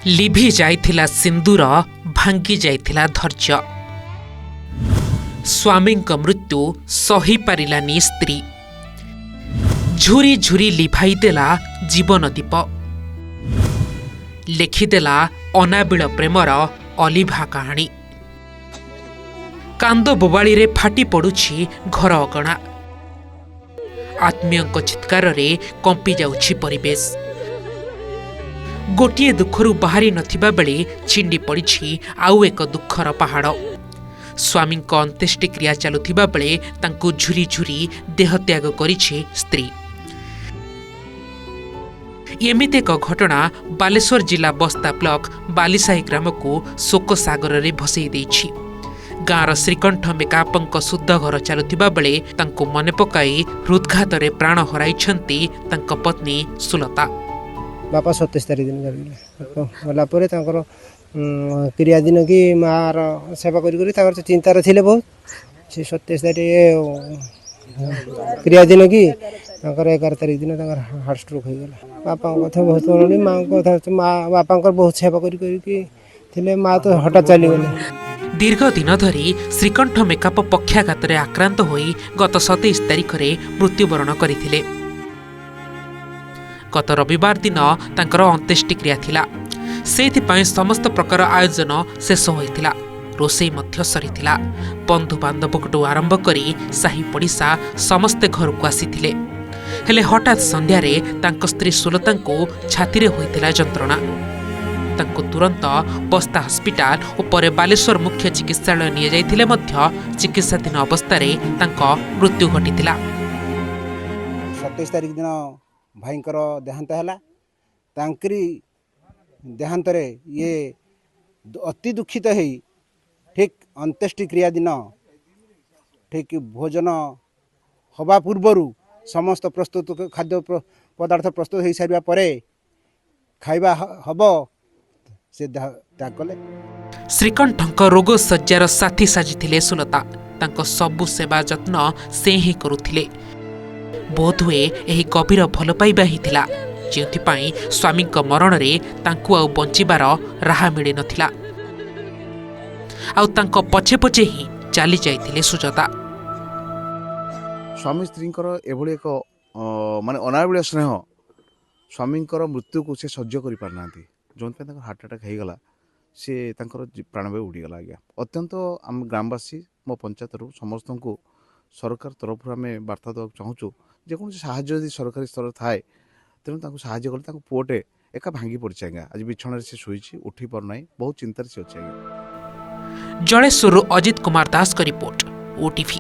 लिभि जाइथिला सिंदूर भांगी जाइथिला धैर्य। स्वामींक मृत्यु सही पारिलानी स्त्री। झुरी झुरी लिभाई देला जीवन दीप। लेखिदेला अनाबिल प्रेमर अलिभा कहानी। कांद बोबाड़ी रे फाटी पड़ुछि घर अगणा। आत्मीयंक चित्कार रे कंपी जाउछि परिवेश। गोटिए दुखरू बाहरी नथिबा बेले छिंडी पड़िछि आउ एक दुखर पहाड़। स्वामींक अंत्येष्टि क्रिया चलुथिबा बेले तांकु झुरी झुरी देहत्याग करिछि स्त्री। एमिति एक घटना बालेश्वर जिला बस्ता ब्लॉक बालीसाही ग्राम को शोक सागर रे भसई देछि। गाँर श्रीकंठ मेकापंक शुद्ध घर चलुथिबा बेले तांकु मने पकाई हृदघात रे प्राण हराइछंती तांक पत्नी सुलता। बापा 27 तारिख दिन गला क्रिया दिन की मार सेवा कर चिंतार थे बहुत से 27 तारिख क्रिया दिन की 11 तारिख दिन हार्ट स्ट्रोक हो गला। बापा कथा बहुत मननी माँ कथा बापा बहुत सेवा कर माँ तो हठात चली गले। दीर्घ दिन धरी श्रीकंठ मेकाप पक्षाघात रे आक्रांत होई गत 27 तारिख रे मृत्युवरण करथिले। गत रविवार दिन तांकर अंत्येष्टि क्रिया थिला। सेथिपाई समस्त प्रकार आयोजन शेष होइथिला। रोषेई मध्य सरीथिला। बंधु बांधवकटू आरंभ करी साही पड़िशा समस्ते घर को आसीथिले। हेले हठात संध्या रे तांक स्त्री सुलता को छाती रे होइथिला जंत्रणा। तांको तुरंत बस्ता हस्पिटाल और परे बालेश्वर मुख्य चिकित्सालय निया जाइथिले मध्य चिकित्साधीन अवस्था रे तांको मृत्यु घटिथिला। 27 तारिख दिन भाईंकर देहांत है। तांकरी देहांत रे ये अति दुखित है। ठीक अंत्येष्टि क्रिया दिन ठीक भोजन हवा पूर्वर समस्त प्रस्तुत खाद्य पदार्थ प्रस्तुत हो सारा पर खाइबा हब से त्याग कले। श्रीकंठक रोग सज्जार साथी साजिथिले सुलता। तांको सबु सेवा जत्न से ही करुथिले। बोधहुए एही गभीर भल पाइबा हिथिला जेउथिपाई स्वामींक मरण रे तांकु आउ बंचिबार राहा मिली नथिला। आउ तांको पछे पछे ही चाली जाइथिले सुजाता। स्वामी स्त्रींकर एभली एक माने अनाबिल स्नेह स्वामींकर मृत्यु को से सह्य करि पारनांती। जोन पे हार्ट अटैक हो गला से प्राणवायु उड़ीगला। आज्ञा अत्यंत आम ग्रामवासी मो पंचायत समस्त को सरकार तरफ आम वार्ता देवा चाहूँ जेको साहाय्य सरकारी स्तर थाए तेणु साहाय्य कले पुओटे एका भांगी पड़ी। आज्ञा आज बिछण से शुई उठी पारना बहुत चिंतार से अच्छे। जलेश्वर अजित कुमार दास का रिपोर्ट, ओटीवी।